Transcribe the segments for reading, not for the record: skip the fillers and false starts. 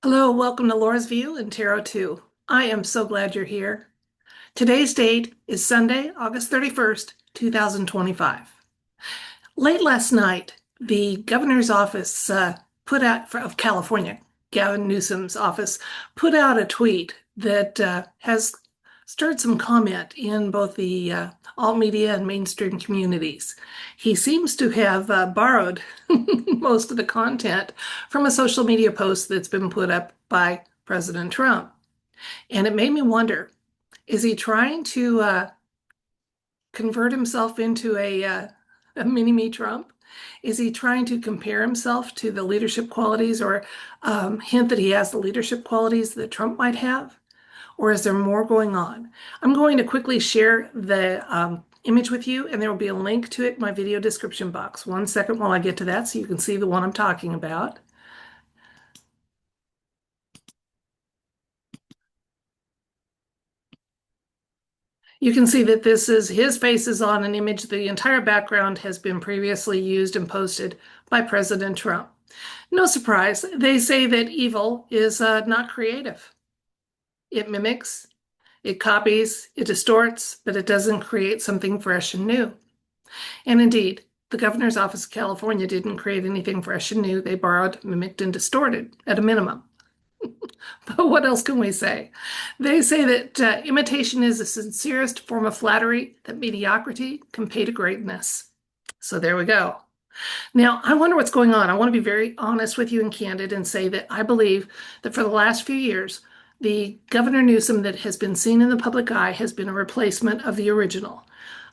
Hello, welcome to Laura's View and Tarot 2. I am so glad you're here. Today's date is Sunday, August 31st, 2025. Late last night, the governor's office put out, of California, Gavin Newsom's office, put out a tweet that has stirred some comment in both the alt media and mainstream communities. He seems to have borrowed most of the content from a social media post that's been put up by President Trump. And it made me wonder, is he trying to convert himself into a mini-me Trump? Is he trying to compare himself to the leadership qualities or hint that he has the leadership qualities that Trump might have? Or is there more going on? I'm going to quickly share the image with you, and there will be a link to it in my video description box. 1 second while I get to that so you can see the one I'm talking about. You can see that this is his face is on an image. The entire background has been previously used and posted by President Trump. No surprise, they say that evil is not creative. It mimics, it copies, it distorts, but it doesn't create something fresh and new. And indeed, the governor's office of California didn't create anything fresh and new. They borrowed, mimicked, and distorted at a minimum. But what else can we say? They say that imitation is the sincerest form of flattery, that mediocrity can pay to greatness. So there we go. Now, I wonder what's going on. I want to be very honest with you and candid and say that I believe that for the last few years, the Governor Newsom that has been seen in the public eye has been a replacement of the original.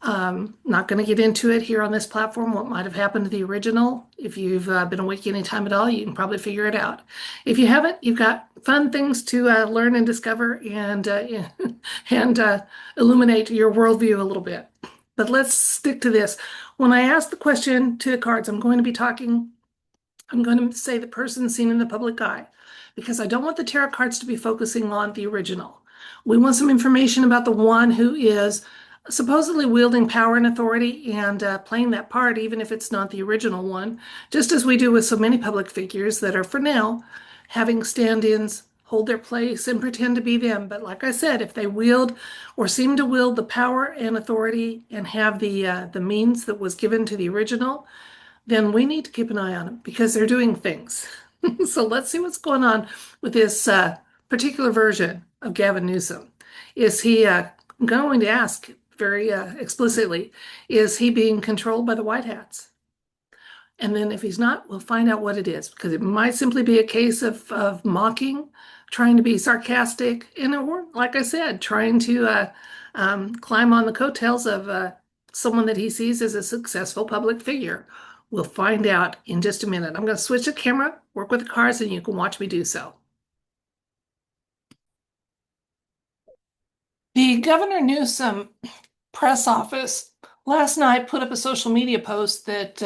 Not going to get into it here on this platform, what might have happened to the original. If you've been awake any time at all, you can probably figure it out. If you haven't, you've got fun things to learn and discover and illuminate your worldview a little bit. But let's stick to this. When I ask the question to the cards, I'm going to say the person seen in the public eye because I don't want the tarot cards to be focusing on the original. We want some information about the one who is supposedly wielding power and authority and playing that part, even if it's not the original one, just as we do with so many public figures that are, for now, having stand-ins hold their place and pretend to be them. But like I said, if they wield or seem to wield the power and authority and have the means that was given to the original, then we need to keep an eye on them because they're doing things. So let's see what's going on with this particular version of Gavin Newsom. Is he going to ask very explicitly, is he being controlled by the White Hats? And then if he's not, we'll find out what it is because it might simply be a case of mocking, trying to be sarcastic, and or, like I said, trying to climb on the coattails of someone that he sees as a successful public figure. We'll find out in just a minute. I'm going to switch the camera, work with the cards, and you can watch me do so. The Governor Newsom press office last night put up a social media post that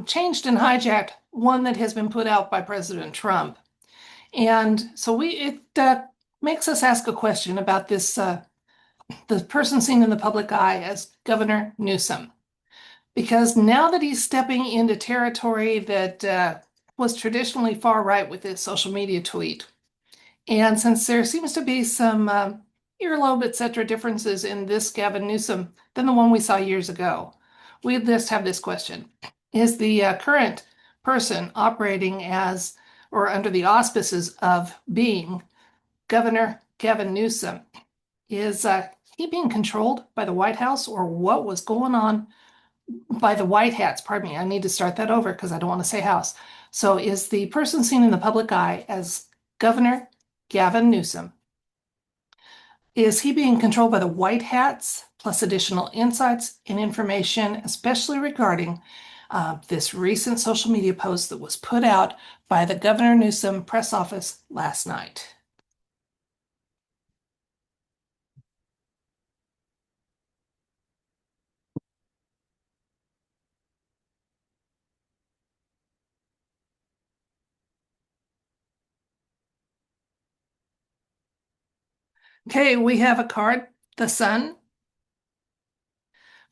changed and hijacked one that has been put out by President Trump. And so it makes us ask a question about this the person seen in the public eye as Governor Newsom. Because now that he's stepping into territory that was traditionally far right with his social media tweet, and since there seems to be some earlobe, etc., differences in this Gavin Newsom than the one we saw years ago, we just have this question. Is the current person operating as or under the auspices of being Governor Gavin Newsom? Is he being controlled by the White House or what was going on by the White Hats? Pardon me, I need to start that over because I don't want to say house. So is the person seen in the public eye as Governor Gavin Newsom, is he being controlled by the White Hats plus additional insights and information, especially regarding this recent social media post that was put out by the Governor Newsom press office last night? Okay, we have a card, the Sun,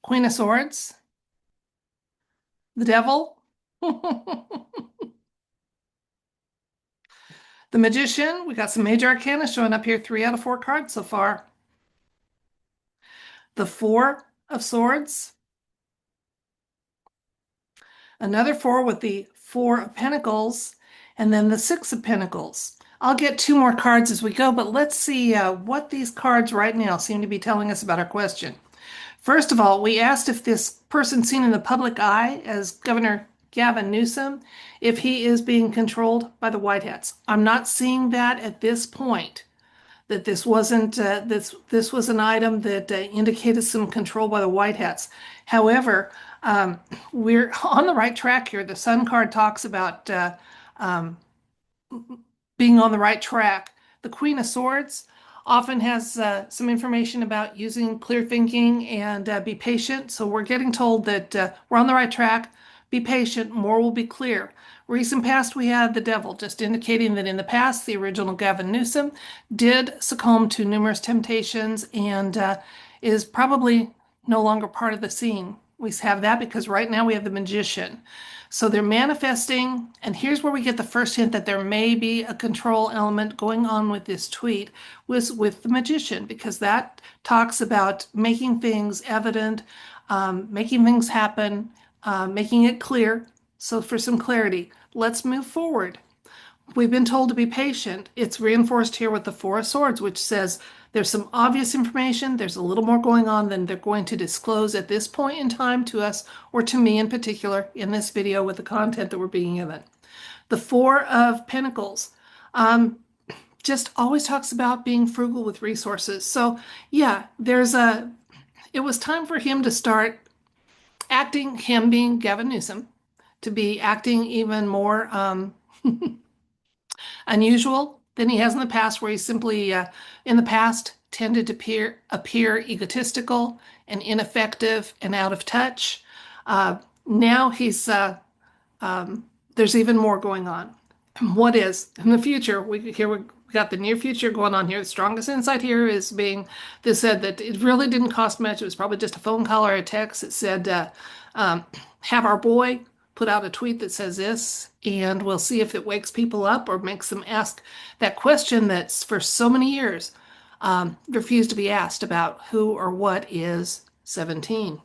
Queen of Swords, the Devil, The Magician, we got some major arcana showing up here, 3 out of 4 cards so far. The Four of Swords. Another 4 with the Four of Pentacles, and then the Six of Pentacles. I'll get 2 more cards as we go, but let's see what these cards right now seem to be telling us about our question. First of all, we asked if this person seen in the public eye as Governor Gavin Newsom, if he is being controlled by the White Hats. I'm not seeing that at this point, that this wasn't this was an item that indicated some control by the White Hats. However, we're on the right track here. The Sun card talks about um, being on the right track. The Queen of Swords often has some information about using clear thinking and be patient. So we're getting told that we're on the right track. Be patient, more will be clear. Recent past, we had the Devil, just indicating that in the past, the original Gavin Newsom did succumb to numerous temptations and is probably no longer part of the scene. We have that because right now we have the Magician. So they're manifesting, and here's where we get the first hint that there may be a control element going on with this tweet with the Magician, because that talks about making things evident, making things happen, making it clear. So for some clarity, let's move forward. We've been told to be patient. It's reinforced here with the Four of Swords, which says there's some obvious information. There's a little more going on than they're going to disclose at this point in time to us, or to me in particular, in this video with the content that we're being given. The Four of Pentacles just always talks about being frugal with resources. So yeah, it was time for him to start acting, him being Gavin Newsom, to be acting even more unusual than he has in the past, where he simply, in the past, tended to appear egotistical and ineffective and out of touch. Now there's even more going on. What is in the future? We got the near future going on here. The strongest insight here is being this said that it really didn't cost much. It was probably just a phone call or a text. It said, have our boy put out a tweet that says this, and we'll see if it wakes people up or makes them ask that question that's for so many years refused to be asked about who or what is 17.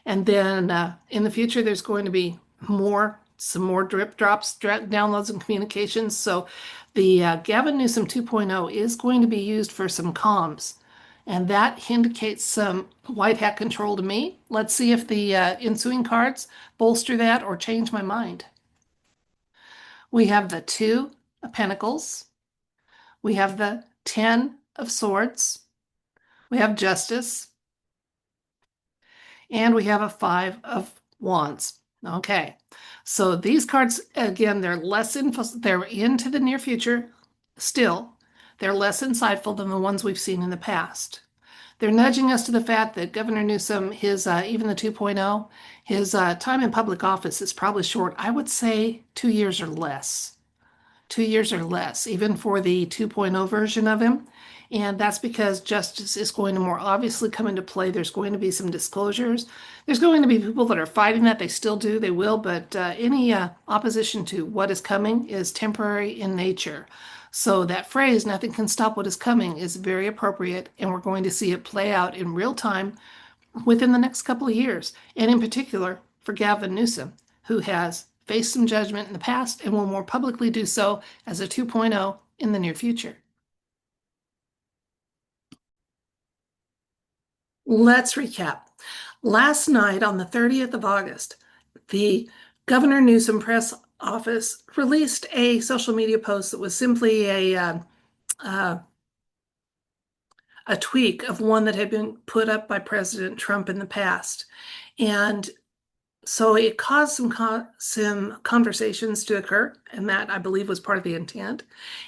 And then in the future, there's going to be some more drip drops, downloads, and communications. So the Gavin Newsom 2.0 is going to be used for some comms. And that indicates some white hat control to me. Let's see if the ensuing cards bolster that or change my mind. We have the Two of Pentacles. We have the Ten of Swords. We have Justice. And we have a Five of Wands. Okay, so these cards, again, they're they're into the near future still. They're less insightful than the ones we've seen in the past. They're nudging us to the fact that Governor Newsom, his even the 2.0, his time in public office is probably short. I would say 2 years or less. 2 years or less, even for the 2.0 version of him. And that's because justice is going to more obviously come into play. There's going to be some disclosures. There's going to be people that are fighting that. They still do, they will, but any opposition to what is coming is temporary in nature. So that phrase, nothing can stop what is coming, is very appropriate, and we're going to see it play out in real time within the next couple of years, and in particular for Gavin Newsom, who has faced some judgment in the past and will more publicly do so as a 2.0 in the near future. Let's recap. Last night on the 30th of August, the Governor Newsom press office released a social media post that was simply a tweak of one that had been put up by President Trump in the past. And so it caused some conversations to occur, and that I believe was part of the intent,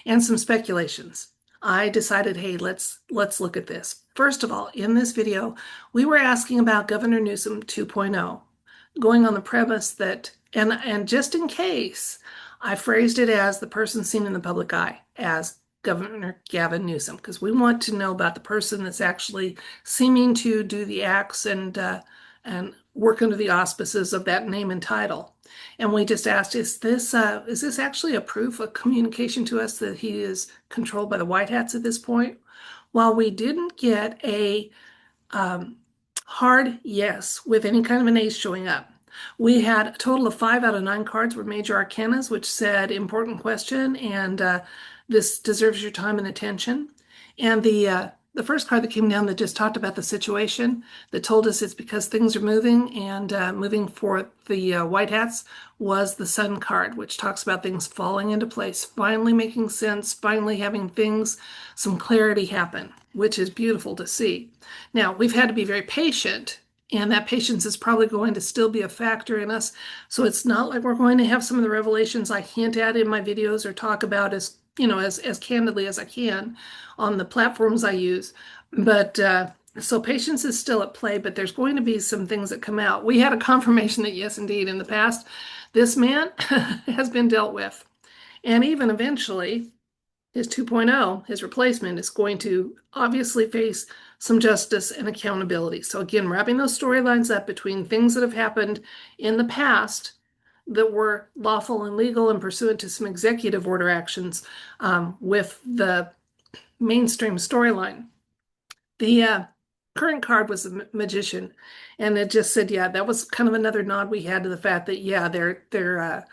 and some speculations. I decided, hey, let's look at this. First of all, in this video, we were asking about Governor Newsom 2.0, going on the premise that, and just in case, I phrased it as the person seen in the public eye as Governor Gavin Newsom, because we want to know about the person that's actually seeming to do the acts and work under the auspices of that name and title. And we just asked, is this actually a proof of communication to us that he is controlled by the White Hats at this point? While we didn't get a um, hard yes with any kind of an ace showing up, we had a total of 5 out of 9 cards were major arcanas, which said important question and this deserves your time and attention. And the first card that came down that just talked about the situation, that told us it's because things are moving and moving for the White Hats, was the Sun card, which talks about things falling into place, finally making sense, finally having things, some clarity happen, which is beautiful to see. Now, we've had to be very patient, and that patience is probably going to still be a factor in us. So it's not like we're going to have some of the revelations I hint at in my videos or talk about as, as candidly as I can on the platforms I use. But so patience is still at play, but there's going to be some things that come out. We had a confirmation that yes, indeed, in the past, this man has been dealt with. And even eventually, his 2.0, his replacement, is going to obviously face some justice and accountability. So again, wrapping those storylines up between things that have happened in the past that were lawful and legal and pursuant to some executive order actions with the mainstream storyline. The current card was the magician, and it just said, yeah, that was kind of another nod we had to the fact that, yeah, they're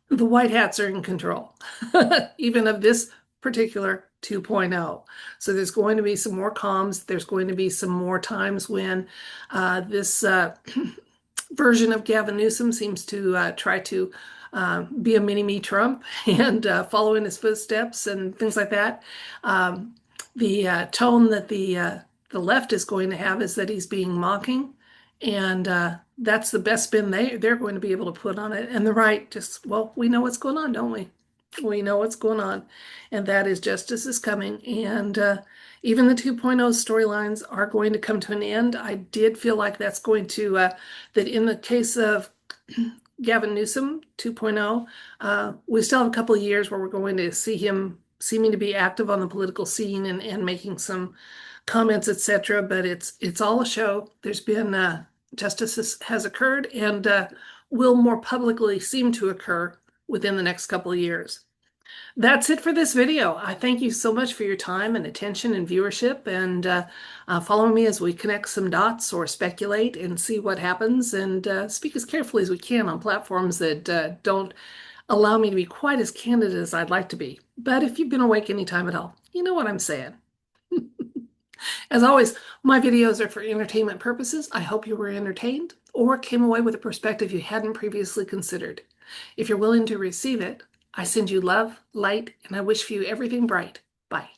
the White Hats are in control, even of this particular 2.0. So there's going to be some more comms. There's going to be some more times when this version of Gavin Newsom seems to try to be a mini-me Trump and follow in his footsteps and things like that. The tone that the left is going to have is that he's being mocking, and that's the best spin they're going to be able to put on it. And the right just, well, we know what's going on, don't we? We know what's going on, and that is justice is coming. And even the 2.0 storylines are going to come to an end. I did feel like that's going to, that in the case of Gavin Newsom 2.0, we still have a couple of years where we're going to see him seeming to be active on the political scene and making some comments, etc. But it's all a show. There's been justice has occurred and will more publicly seem to occur within the next couple of years. That's it for this video. I thank you so much for your time and attention and viewership, and follow me as we connect some dots or speculate and see what happens, and speak as carefully as we can on platforms that don't allow me to be quite as candid as I'd like to be. But if you've been awake any time at all, you know what I'm saying. As always, my videos are for entertainment purposes. I hope you were entertained or came away with a perspective you hadn't previously considered. If you're willing to receive it, I send you love, light, and I wish for you everything bright. Bye.